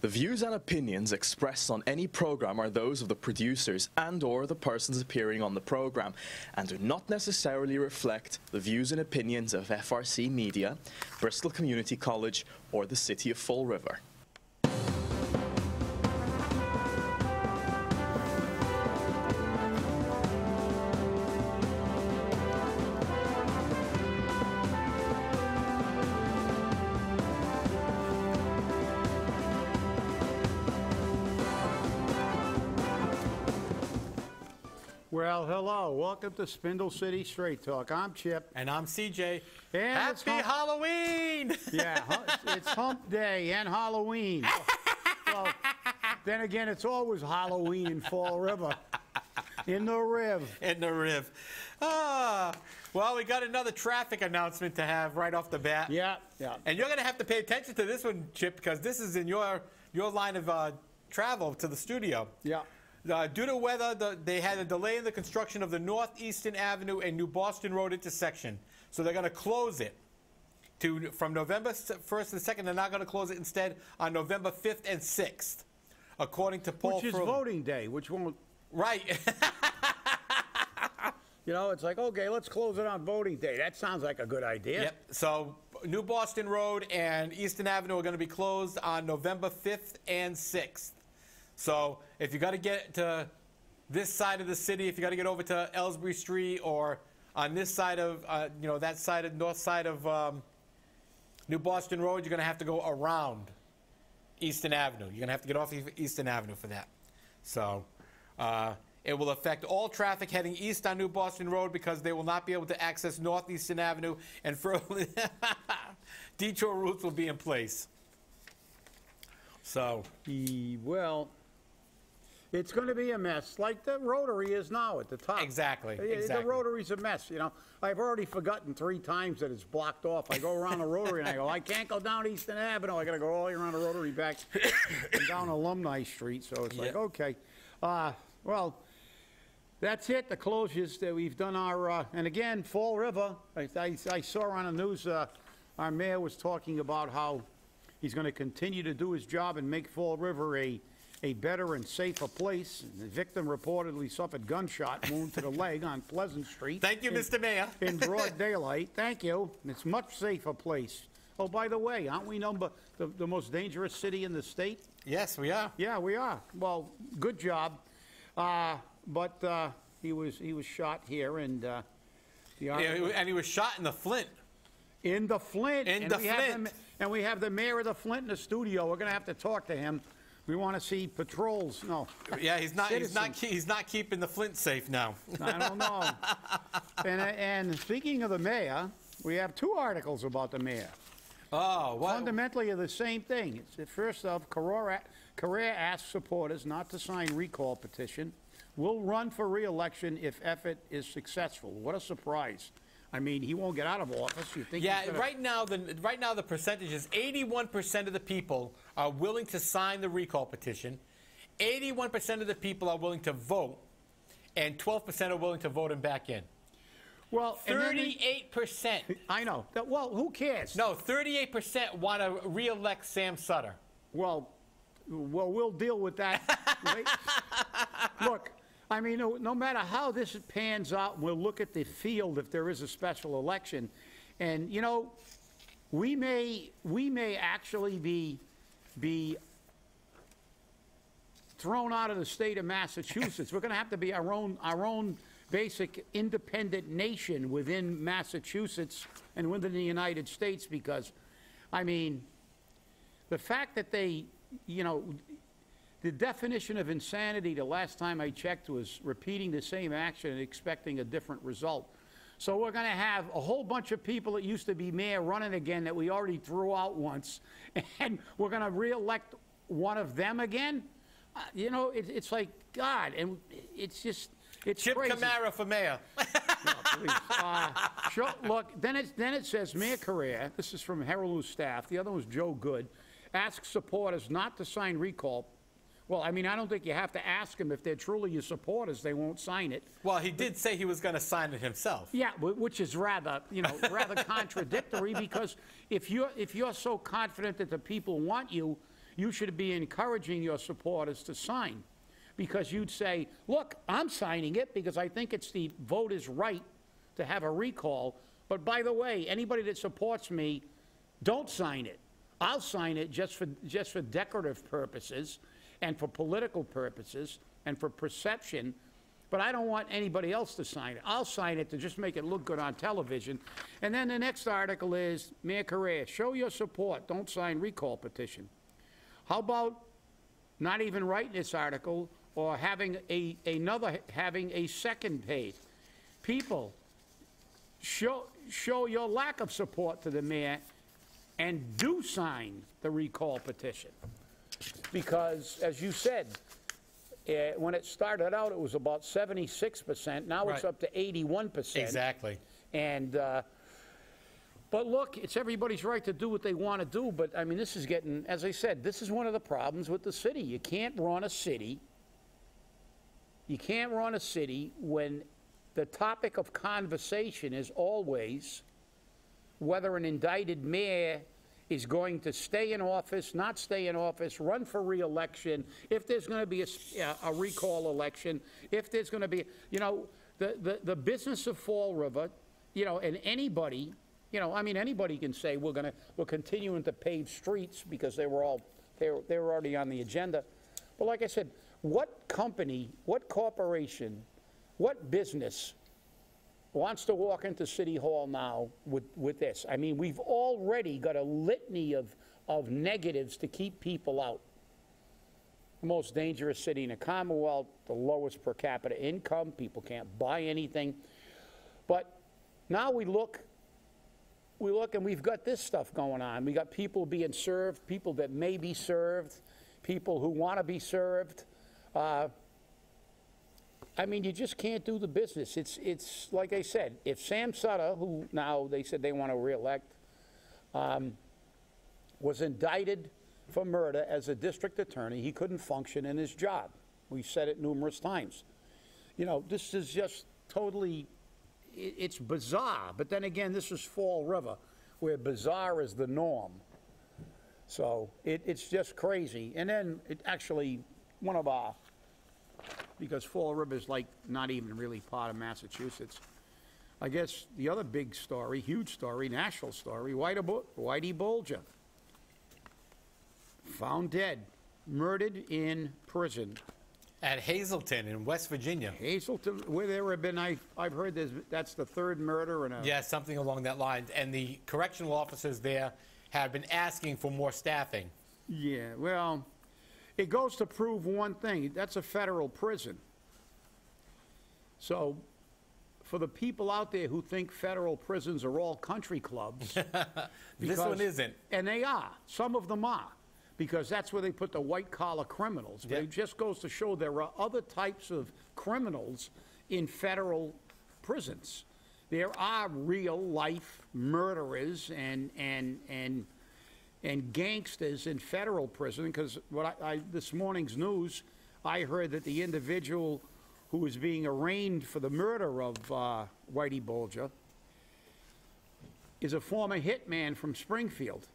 The views and opinions expressed on any program are those of the producers and/or the persons appearing on the program and do not necessarily reflect the views and opinions of FRC Media, Bristol Community College, or the City of Fall River. Well, hello. Welcome to Spindle City Straight Talk. I'm Chip. And I'm CJ. And Happy Halloween! Yeah, it's Hump Day and Halloween. Well, then again, it's always Halloween in Fall River. In the Riv. In the Riv. Well, we got another traffic announcement to have right off the bat. Yeah. And you're going to have to pay attention to this one, Chip, because this is in your line of travel to the studio. Yeah. Due to weather, they had a delay in the construction of the Northeastern Avenue and New Boston Road intersection. So they're going to close it from November 1st and 2nd. They're not going to close it instead on November 5th and 6th, according to Paul. Which is voting day, which won't... Right. You know, it's like, okay, let's close it on voting day. That sounds like a good idea. Yep. So New Boston Road and Eastern Avenue are going to be closed on November 5th and 6th. So if you got to get to this side of the city, if you got to get over to Ellsbury Street or on this side of, that side of north side of New Boston Road, you're going to have to go around Eastern Avenue. You're going to have to get off Eastern Avenue for that. So it will affect all traffic heading east on New Boston Road because they will not be able to access Northeastern Avenue, and further detour routes will be in place. So, well, it's going to be a mess, like the Rotary is now at the top. Exactly. The Rotary's a mess, you know. I've already forgotten 3 times that it's blocked off. I go around the Rotary and I go, I can't go down Eastern Avenue. I got to go all the way around the Rotary back and down Alumni Street. So it's like, okay. Well, that's it, the closures that we've done our, and again, Fall River, I saw on the news, our mayor was talking about how he's going to continue to do his job and make Fall River a better and safer place. The victim reportedly suffered gunshot wound to the leg on Pleasant Street. Thank you, Mr. Mayor. In broad daylight. Thank you. It's a much safer place. Oh, by the way, aren't we the most dangerous city in the state? Yes, we are. Yeah, we are. Well, good job. But he was shot here, and and he was shot in the Flint. In the Flint. In the Flint. And we have the mayor of the Flint in the studio. We're going to have to talk to him. We want to see patrols. No. Yeah, he's not keeping the Flint safe now. I don't know. And speaking of the mayor, we have 2 articles about the mayor. Oh, what? Fundamentally are the same thing. It's first off, Correia asks supporters not to sign recall petition. Will run for re-election if effort is successful. What a surprise. I mean, he won't get out of office. You think? Yeah, right now the percentage is 81% of the people are willing to sign the recall petition, 81% of the people are willing to vote, and 12% are willing to vote him back in. Well, 38%. I know. Well, who cares? No, 38% want to re-elect Sam Sutter. Well, we'll deal with that. Look. I mean, no matter how this pans out, we'll look at the field if there is a special election. And, you know, we may actually be thrown out of the state of Massachusetts. We're going to have to be our own basic independent nation within Massachusetts and within the United States because, I mean, the fact that they, you know, the definition of insanity, the last time I checked, was repeating the same action and expecting a different result. So we're going to have a whole bunch of people that used to be mayor running again that we already threw out once, and we're going to re-elect one of them again? You know, it's like, God, and it's just, it's Chip crazy. Camara for mayor. No, please. Look, then it says, Mayor Correia, this is from Herald News staff, the other was Joe Good, asks supporters not to sign recall. Well, I mean, I don't think you have to ask them. If they're truly your supporters, they won't sign it. Well, he did say he was going to sign it himself. Yeah, which is rather contradictory because if you're so confident that the people want you, you should be encouraging your supporters to sign, because you'd say, look, I'm signing it because I think it's the voters' right to have a recall, but by the way, anybody that supports me, don't sign it. I'll sign it just for decorative purposes and for political purposes and for perception, but I don't want anybody else to sign it. I'll sign it to just make it look good on television. And then the next article is, Mayor Correia, show your support, don't sign recall petition. How about not even writing this article or having a second page? People, show your lack of support to the mayor and do sign the recall petition. Because, as you said, when it started out, it was about 76%. Now it's up to 81%. Exactly. And, but look, it's everybody's right to do what they want to do. But, I mean, this is getting, as I said, this is one of the problems with the city. You can't run a city. You can't run a city when the topic of conversation is always whether an indicted mayor is going to stay in office, not stay in office, run for re-election, if there's going to be a recall election, if there's going to be, you know, the business of Fall River, you know, and anybody, you know, I mean, anybody can say we're continuing to pave streets because they were already on the agenda. But like I said, what company, what corporation, what business wants to walk into City Hall now with this? I mean, we've already got a litany of negatives to keep people out. The most dangerous city in the Commonwealth, the lowest per capita income, people can't buy anything. But now we look and we've got this stuff going on. We got people being served, people that may be served, people who want to be served. I mean, you just can't do the business. It's like I said, if Sam Sutter, who now they said they want to reelect, was indicted for murder as a district attorney, he couldn't function in his job. We've said it numerous times. You know, this is just totally, it's bizarre. But then again, this is Fall River, where bizarre is the norm. So it's just crazy. And then actually, one of our, because Fall River is like not even really part of Massachusetts. I guess the other big story, huge story, national story, Whitey Bulger. Found dead, murdered in prison. At Hazleton in West Virginia. Hazleton, where there have been, I've heard that's the third murder in a... Yeah, something along that line. And the correctional officers there have been asking for more staffing. Yeah, well... It goes to prove one thing. That's a federal prison. So, for the people out there who think federal prisons are all country clubs... This one isn't. And they are. Some of them are. Because that's where they put the white-collar criminals. But it just goes to show there are other types of criminals in federal prisons. There are real-life murderers and gangsters in federal prison, because this morning's news, I heard that the individual who was being arraigned for the murder of Whitey Bulger is a former hitman from Springfield.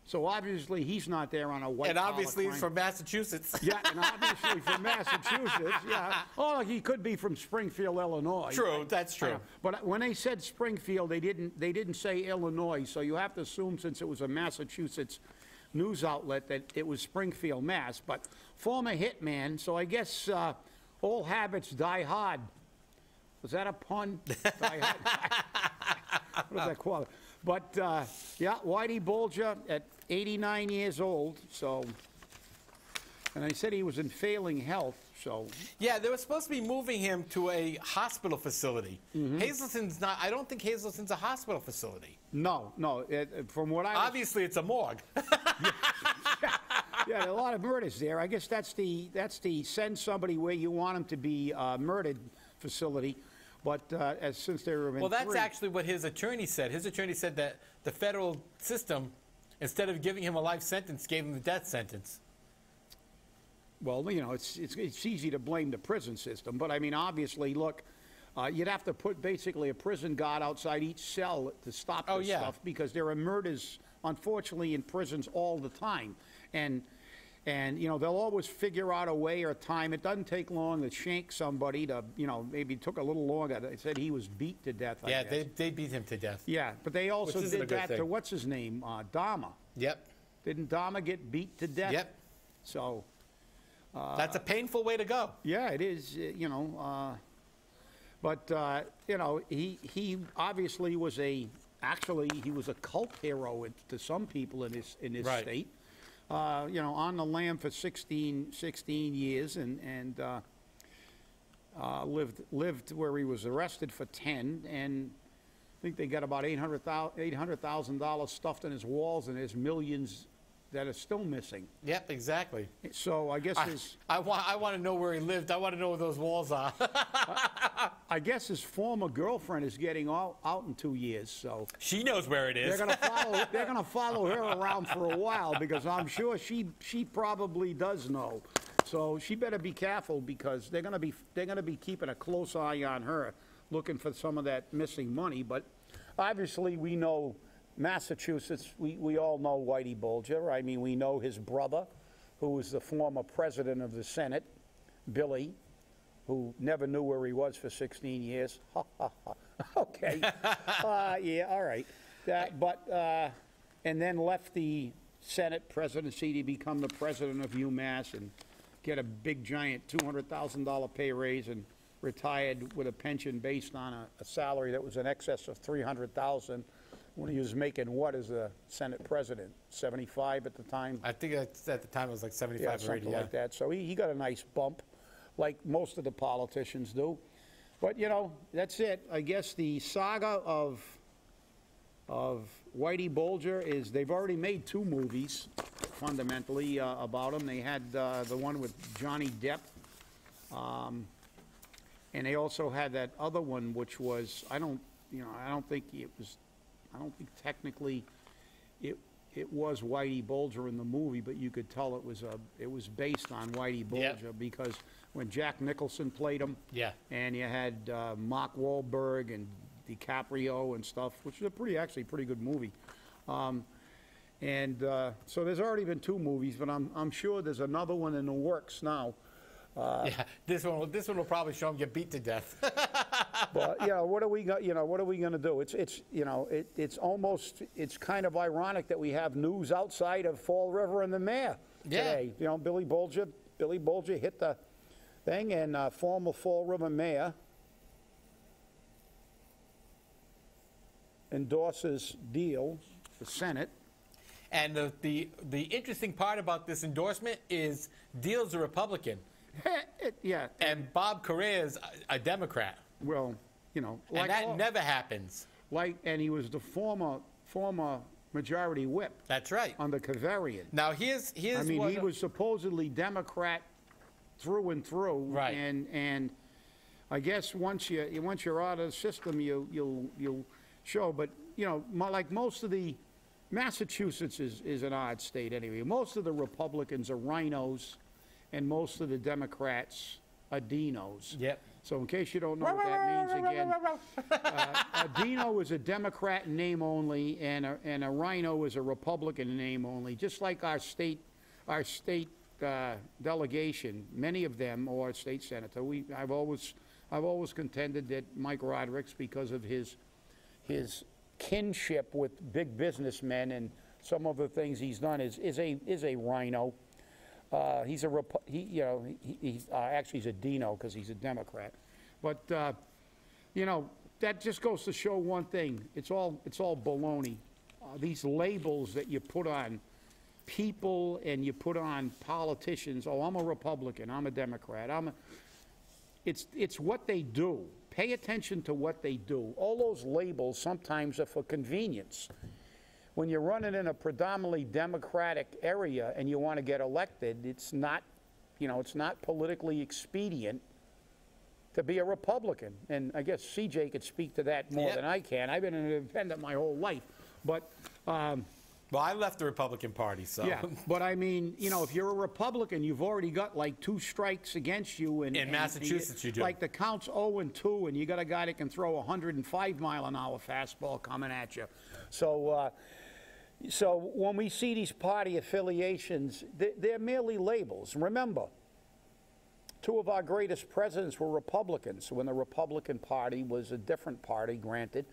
So obviously he's not there on a white collar And obviously crime. he's from Massachusetts. Yeah, and obviously from Massachusetts, yeah. Oh, he could be from Springfield, Illinois. True, that's true. But when they said Springfield, they didn't say Illinois, so you have to assume, since it was a Massachusetts news outlet, that it was Springfield, Mass. But former hitman, so I guess all habits die hard. Was that a pun? Die hard. What does that call it? But, yeah, Whitey Bulger at 89 years old, so, and I said he was in failing health, so. Yeah, they were supposed to be moving him to a hospital facility. Hazleton's not, I don't think Hazleton's a hospital facility. No, from what I was, Obviously, it's a morgue. yeah, a lot of murders there. I guess that's the send somebody where you want them to be murdered facility. But since there have been Well, that's three, actually what his attorney said. His attorney said that the federal system, instead of giving him a life sentence, gave him the death sentence. well, you know, it's easy to blame the prison system, but I mean, obviously, look, you'd have to put basically a prison guard outside each cell to stop this stuff, because there are murders, unfortunately, in prisons all the time. and they'll always figure out a way or a time. It doesn't take long to shank somebody to, maybe it took a little longer. They said he was beat to death, I guess. they beat him to death. Yeah, but they also isn't a did good that thing. to, what's his name, Dahmer. Yep. Didn't Dahmer get beat to death? Yep. So, That's a painful way to go. yeah, it is, but, he obviously was he was a cult hero to some people in his Right. state. On the lam for 16 years and lived where he was arrested for 10, and I think they got about $800,000 stuffed in his walls, and there's millions that are still missing. Yep, exactly. So I guess I want to know where he lived. I want to know where those walls are. I guess his former girlfriend is getting out in 2 years, so She knows where it is. they're gonna follow her around for a while, because I'm sure she probably does know. So she better be careful, because they're gonna be keeping a close eye on her, looking for some of that missing money. But obviously, we know Massachusetts. We all know Whitey Bulger. I mean, we know his brother, who was the former president of the Senate, Billy, who never knew where he was for 16 years. Okay. Yeah, all right. And then left the Senate presidency to become the president of UMass and get a big, giant $200,000 pay raise, and retired with a pension based on a salary that was in excess of $300,000 when he was making what as a Senate president? 75 at the time? I think at the time it was like 75 Yeah, or 80. something like that. So he got a nice bump, like most of the politicians do. But, that's it. I guess the saga of Whitey Bulger is, they've already made 2 movies, fundamentally, about him. They had the one with Johnny Depp, and they also had that other one, which was, I don't think technically it was Whitey Bulger in the movie, but you could tell it was based on Whitey Bulger, because when Jack Nicholson played him, Yeah. and you had Mark Wahlberg and DiCaprio and stuff, which is actually a pretty good movie. So there's already been 2 movies, but I'm sure there's another one in the works now. Yeah, this one will probably show him get beat to death. But what are we going to do? It's kind of ironic that we have news outside of Fall River and the mayor today. Billy Bulger hit the thing, and former Fall River mayor endorses deal, the Senate. And the interesting part about this endorsement is Deal's a Republican. Yeah. And Bob Correia is a Democrat. Well, And that never happens. And he was the former majority whip That's right. under Kavarian. Now here's I mean, he was supposedly Democrat through and through. Right. And I guess once you're out of the system, you'll show. But like most of the Massachusetts is an odd state anyway. Most of the Republicans are rhinos, and most of the Democrats are dinos. Yep. So in case you don't know what that means again, a dino is a Democrat in name only, and a rhino is a Republican in name only. Just like our state delegation, many of them, or state senator. I've always contended that Mike Roderick's, because of his kinship with big businessmen and some of the things he's done, is a rhino. He's actually he's a dino because he's a Democrat. But that just goes to show one thing. It's all baloney. These labels that you put on people and you put on politicians. Oh, I'm a Republican. I'm a Democrat. It's what they do. Pay attention to what they do. All those labels sometimes are for convenience. When you're running in a predominantly Democratic area and you want to get elected, it's not politically expedient to be a Republican. And I guess CJ could speak to that more than I can. I've been an independent my whole life. But well, I left the Republican Party, so. yeah, but I mean, if you're a Republican, you've already got like 2 strikes against you. In Massachusetts, you do. Like the count's 0-2, and you got a guy that can throw a 105-mile-an-hour fastball coming at you. So, So when we see these party affiliations, they're merely labels. Remember, two of our greatest presidents were Republicans when the Republican Party was a different party, granted,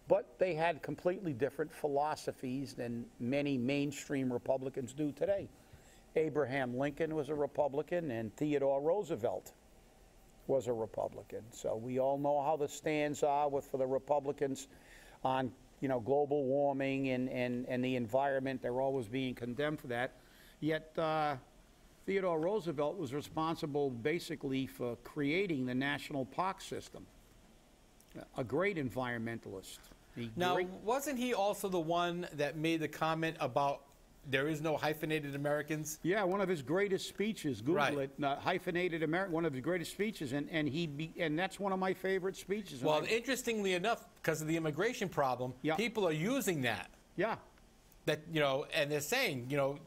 but they had completely different philosophies than many mainstream Republicans do today. Abraham Lincoln was a Republican, and Theodore Roosevelt was a Republican. So we all know how the stands are for the Republicans on, you know, global warming and the environment. They're always being condemned for that. Yet Theodore Roosevelt was responsible basically for creating the national park system. A great environmentalist. Now, wasn't he also the one that made the comment about there is no hyphenated Americans? Yeah, one of his greatest speeches. Google it. Hyphenated American. One of his greatest speeches, and that's one of my favorite speeches. Well, interestingly enough, because of the immigration problem, people are using that. Yeah. That, you know, and they're saying, you know,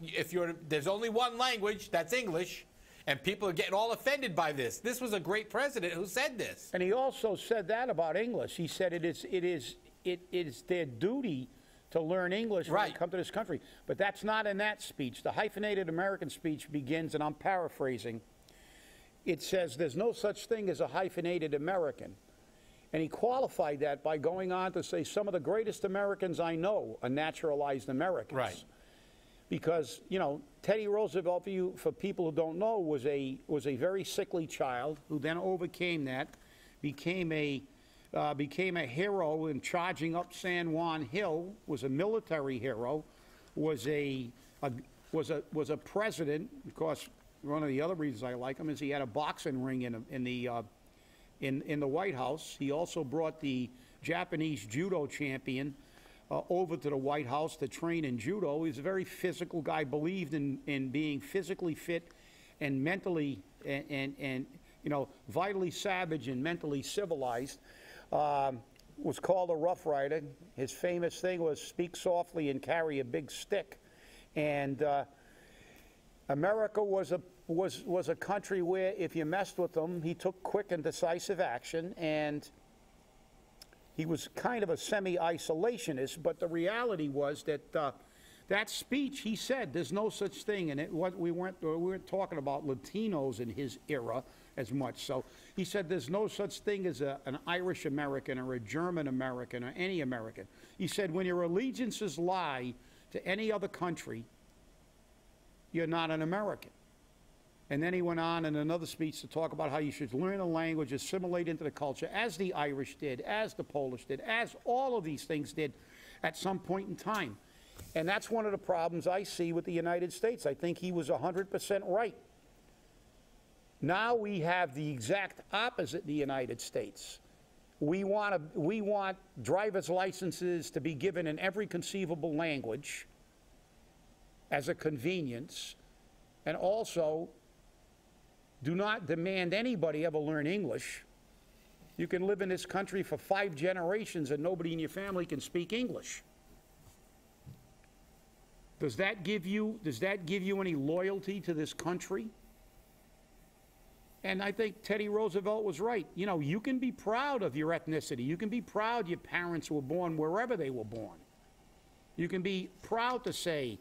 there's only one language, that's English, and people are getting all offended by this. This was a great president who said this. And he also said that about English. He said it is their duty to learn English when they come to this country. But that's not in that speech. The hyphenated American speech begins, and I'm paraphrasing, it says there's no such thing as a hyphenated American. And he qualified that by going on to say some of the greatest Americans I know are naturalized Americans. Right. Because, you know, Teddy Roosevelt, for people who don't know, was a very sickly child who then overcame that, became a hero in charging up San Juan Hill, was a military hero, was a president. Of course, one of the other reasons I like him is he had a boxing ring in the White House. He also brought the Japanese judo champion over to the White House to train in judo. He was a very physical guy, believed in being physically fit and mentally and you know, vitally savage and mentally civilized. Was called a Rough Rider. His famous thing was speak softly and carry a big stick. And America was a country where if you messed with him, he took quick and decisive action, and he was kind of a semi-isolationist, but the reality was that that speech, he said, there's no such thing, and we weren't talking about Latinos in his era as much. So he said there's no such thing as an Irish American or a German American or any American. He said when your allegiances lie to any other country, you're not an American. And then he went on in another speech to talk about how you should learn a language, assimilate into the culture, as the Irish did, as the Polish did, as all of these things did at some point in time. And that's one of the problems I see with the United States. I think he was 100% right. Now we have the exact opposite in the United States. We want driver's licenses to be given in every conceivable language as a convenience, and also do not demand anybody ever learn English. You can live in this country for 5 generations and nobody in your family can speak English. Does that give you any loyalty to this country? And I think Teddy Roosevelt was right. You know, you can be proud of your ethnicity. You can be proud your parents were born wherever they were born. You can be proud to say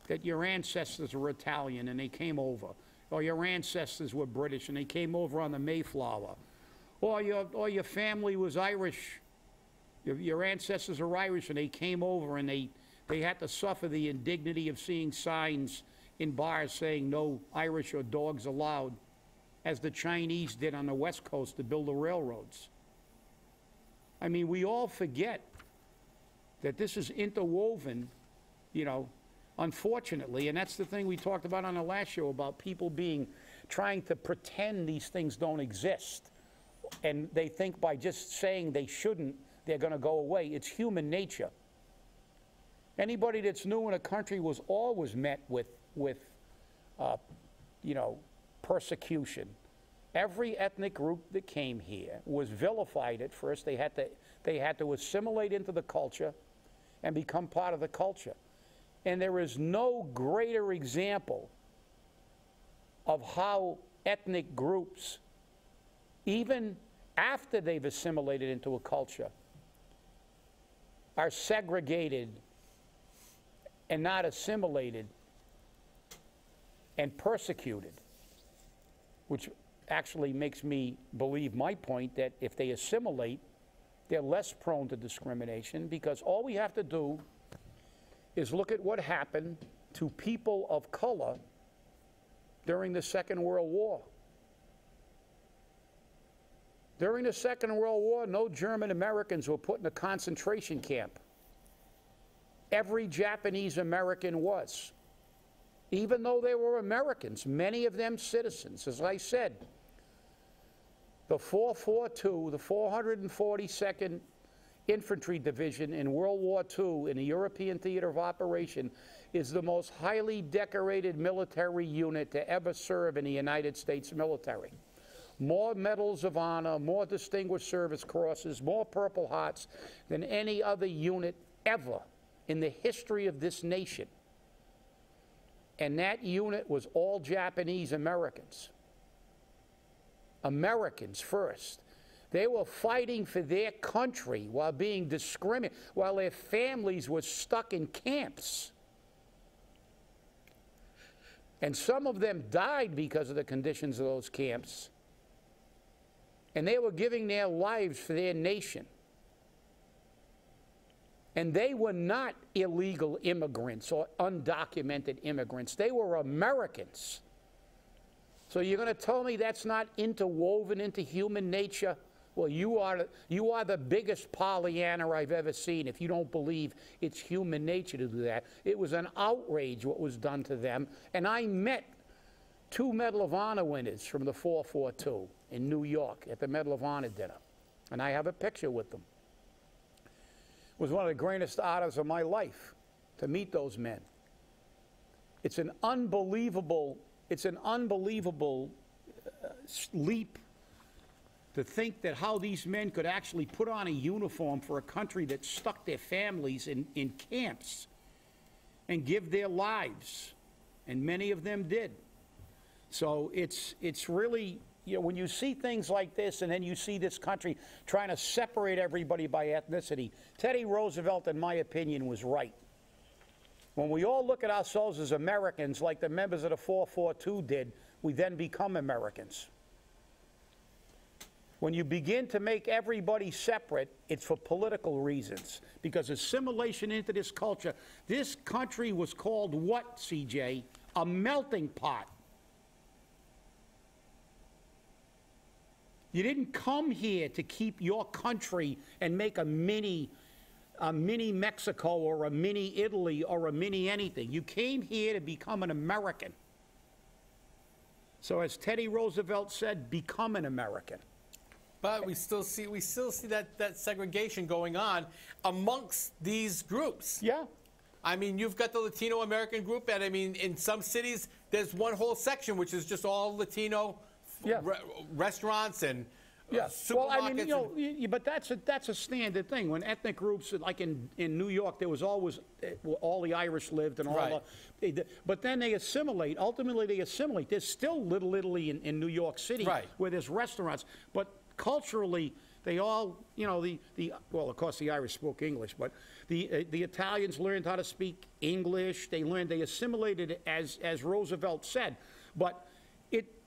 that your ancestors were Italian and they came over, or your ancestors were British and they came over on the Mayflower, or your family was Irish. Your ancestors are Irish and they came over and they had to suffer the indignity of seeing signs in bars saying no Irish or dogs allowed, as the Chinese did on the West Coast to build the railroads. I mean, we all forget that this is interwoven, you know, unfortunately, and that's the thing we talked about on the last show about people trying to pretend these things don't exist. And they think by just saying they shouldn't, they're going to go away. It's human nature. Anybody that's new in a country was always met with you know, persecution. Every ethnic group that came here was vilified at first. They had to assimilate into the culture and become part of the culture. And there is no greater example of how ethnic groups, even after they've assimilated into a culture, are segregated and not assimilated and persecuted, which actually makes me believe my point that if they assimilate, they're less prone to discrimination, because all we have to do is look at what happened to people of color during the Second World War. During the Second World War, no German Americans were put in a concentration camp. Every Japanese American was. Even though they were Americans, many of them citizens. As I said, the 442, the 442nd Infantry Division in World War II in the European Theater of Operation is the most highly decorated military unit to ever serve in the United States military. More medals of honor, more Distinguished Service Crosses, more Purple Hearts than any other unit ever in the history of this nation. And that unit was all Japanese Americans. Americans first. They were fighting for their country while being discriminated, while their families were stuck in camps. And some of them died because of the conditions of those camps. And they were giving their lives for their nation. And they were not illegal immigrants or undocumented immigrants. They were Americans. So you're going to tell me that's not interwoven into human nature? Well, you are the biggest Pollyanna I've ever seen if you don't believe it's human nature to do that. It was an outrage what was done to them. And I met 2 Medal of Honor winners from the 442 in New York at the Medal of Honor dinner. And I have a picture with them. It was one of the greatest honors of my life to meet those men. It's an unbelievable leap to think that how these men could actually put on a uniform for a country that stuck their families in camps and give their lives, and many of them did. So it's really, you know, when you see things like this and then you see this country trying to separate everybody by ethnicity, Teddy Roosevelt, in my opinion, was right. When we all look at ourselves as Americans like the members of the 442 did, we then become Americans. When you begin to make everybody separate, it's for political reasons. Because assimilation into this culture, this country was called what, CJ? A melting pot. You didn't come here to keep your country and make a mini Mexico or a mini Italy or a mini anything. You came here to become an American. So as Teddy Roosevelt said, become an American. But we still see that segregation going on amongst these groups. Yeah. I mean, you've got the Latino American group, and I mean, in some cities, there's one whole section which is just all Latino restaurants and supermarkets. Well, I mean, you know, but that's a standard thing. When ethnic groups, like in New York, there was always all the Irish lived and all but then they assimilate. Ultimately, they assimilate. There's still Little Italy in New York City where there's restaurants, but culturally, they all, you know, well, of course, the Irish spoke English, but the Italians learned how to speak English. They assimilated, as Roosevelt said. But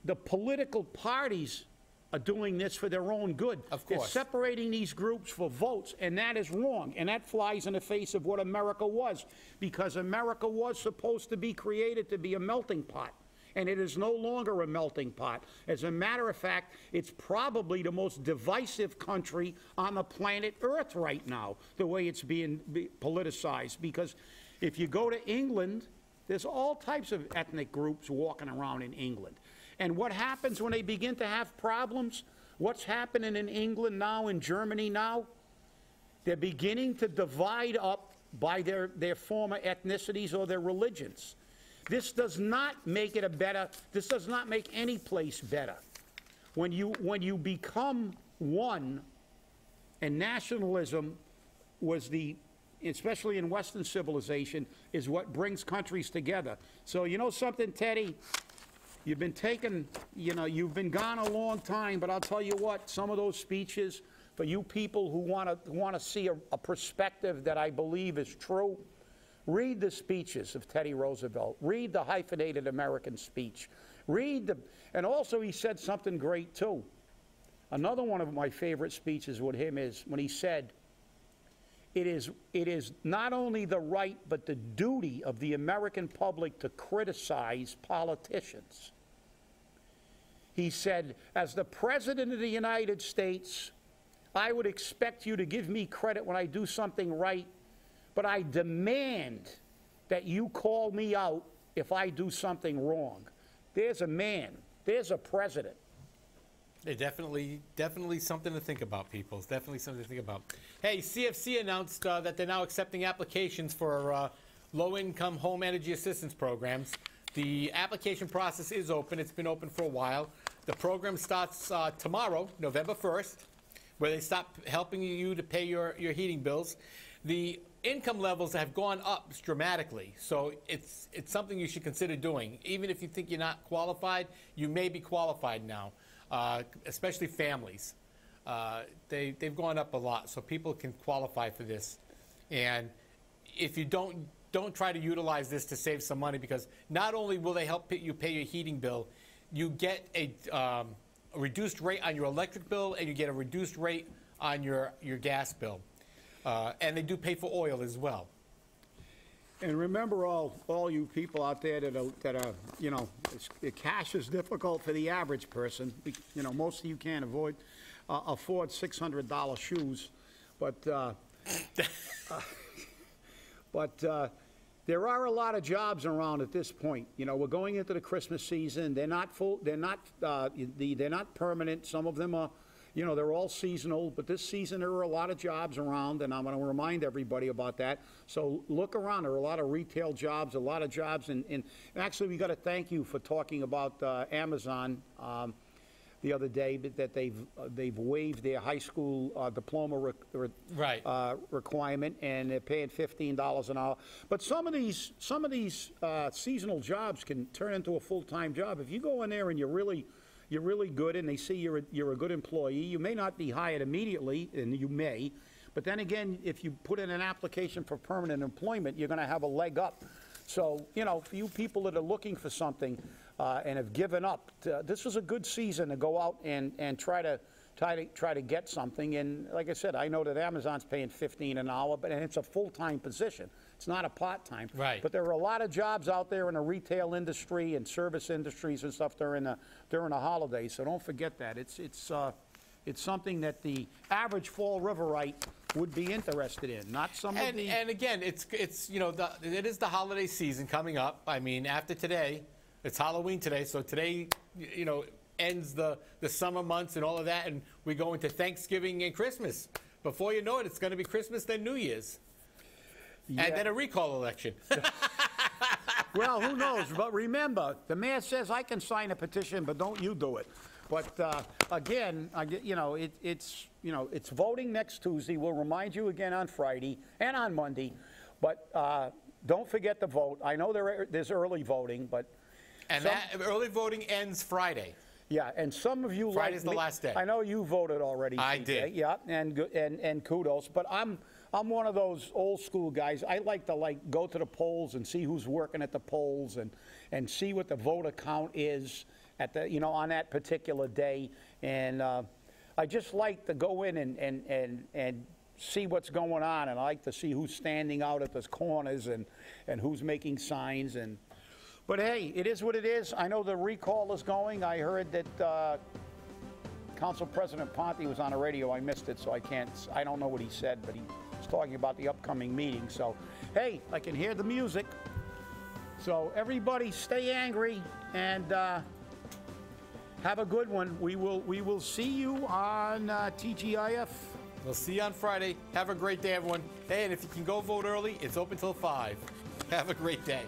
the political parties are doing this for their own good. Of course. They're separating these groups for votes, and that is wrong. And that flies in the face of what America was, because America was supposed to be created to be a melting pot. And it is no longer a melting pot. As a matter of fact, it's probably the most divisive country on the planet Earth right now, the way it's being politicized. Because if you go to England, there's all types of ethnic groups walking around in England. And what happens when they begin to have problems? What's happening in England now, in Germany now? They're beginning to divide up by their former ethnicities or their religions. This does not make it this does not make any place better. When you become one, and nationalism was especially in Western civilization, is what brings countries together. So you know something, Teddy? You've been gone a long time, but I'll tell you what, some of those speeches, for you people who want to see a perspective that I believe is true, Read the speeches of Teddy Roosevelt. Read the hyphenated American speech. And also he said something great too. Another one of my favorite speeches with him is when he said, it is not only the right but the duty of the American public to criticize politicians. He said, as the President of the United States, I would expect you to give me credit when I do something right, but I demand that you call me out if I do something wrong. There's a man. There's a president. Hey, definitely something to think about, people. It's definitely something to think about. Hey, CFC announced that they're now accepting applications for low-income home energy assistance programs. The application process is open. It's been open for a while. The program starts tomorrow, November 1st, where they stop helping you to pay your heating bills. The income levels have gone up dramatically, so it's something you should consider doing. Even if you think you're not qualified, you may be qualified now, especially families. They've gone up a lot, so people can qualify for this. And if you don't try to utilize this to save some money, because not only will they help you pay your heating bill, you get a reduced rate on your electric bill, and you get a reduced rate on your gas bill. And they do pay for oil as well. And remember, all you people out there that are you know, cash is difficult for the average person. You know, most of you can't afford $600 shoes, but there are a lot of jobs around at this point. You know, we're going into the Christmas season. They're not full. They're not permanent. Some of them are. You know, they're all seasonal, but this season there are a lot of jobs around, and I'm going to remind everybody about that. So look around. There are a lot of retail jobs, a lot of jobs. And actually, we got to thank you for talking about Amazon the other day, that they've waived their high school diploma requirement, and they're paying $15 an hour. But some of these seasonal jobs can turn into a full-time job. If you go in there and you're really good, and they see you're a good employee, you may not be hired immediately, and you may, but then again, if you put in an application for permanent employment, you're going to have a leg up. So, you know, for you people that are looking for something and have given up, this was a good season to go out and try to get something. And like I said, I know that Amazon's paying $15 an hour, and it's a full-time position. It's not a part-time. Right. But there are a lot of jobs out there in the retail industry and service industries and stuff during the holidays. So don't forget that. It's something that the average Fall Riverite would be interested in, not some of the. And again, it's you know, it is the holiday season coming up. I mean, after today, it's Halloween today, so today, you know, ends the summer months and all of that, and we go into Thanksgiving and Christmas. Before you know it, it's going to be Christmas, then New Year's. Yeah. And then a recall election. Well, who knows? But remember, the mayor says I can sign a petition, but don't you do it. But again, you know, it's voting next Tuesday. We'll remind you again on Friday and on Monday. But don't forget to vote. I know there's early voting, but that early voting ends Friday. Yeah, and some of you Friday's the last day. I know you voted already. I did. Yeah, and kudos. But I'm one of those old school guys. I like to go to the polls and see who's working at the polls and see what the voter count is at the on that particular day. And I just like to go in and see what's going on, and I like to see who's standing out at the corners and who's making signs. But hey, it is what it is. I know the recall is going. I heard that Council President Ponte was on the radio. I missed it, so I don't know what he said, but he was talking about the upcoming meeting. So, hey, I can hear the music. So everybody stay angry and have a good one. We will see you on TGIF. We'll see you on Friday. Have a great day, everyone. Hey, and if you can go vote early, it's open till 5. Have a great day.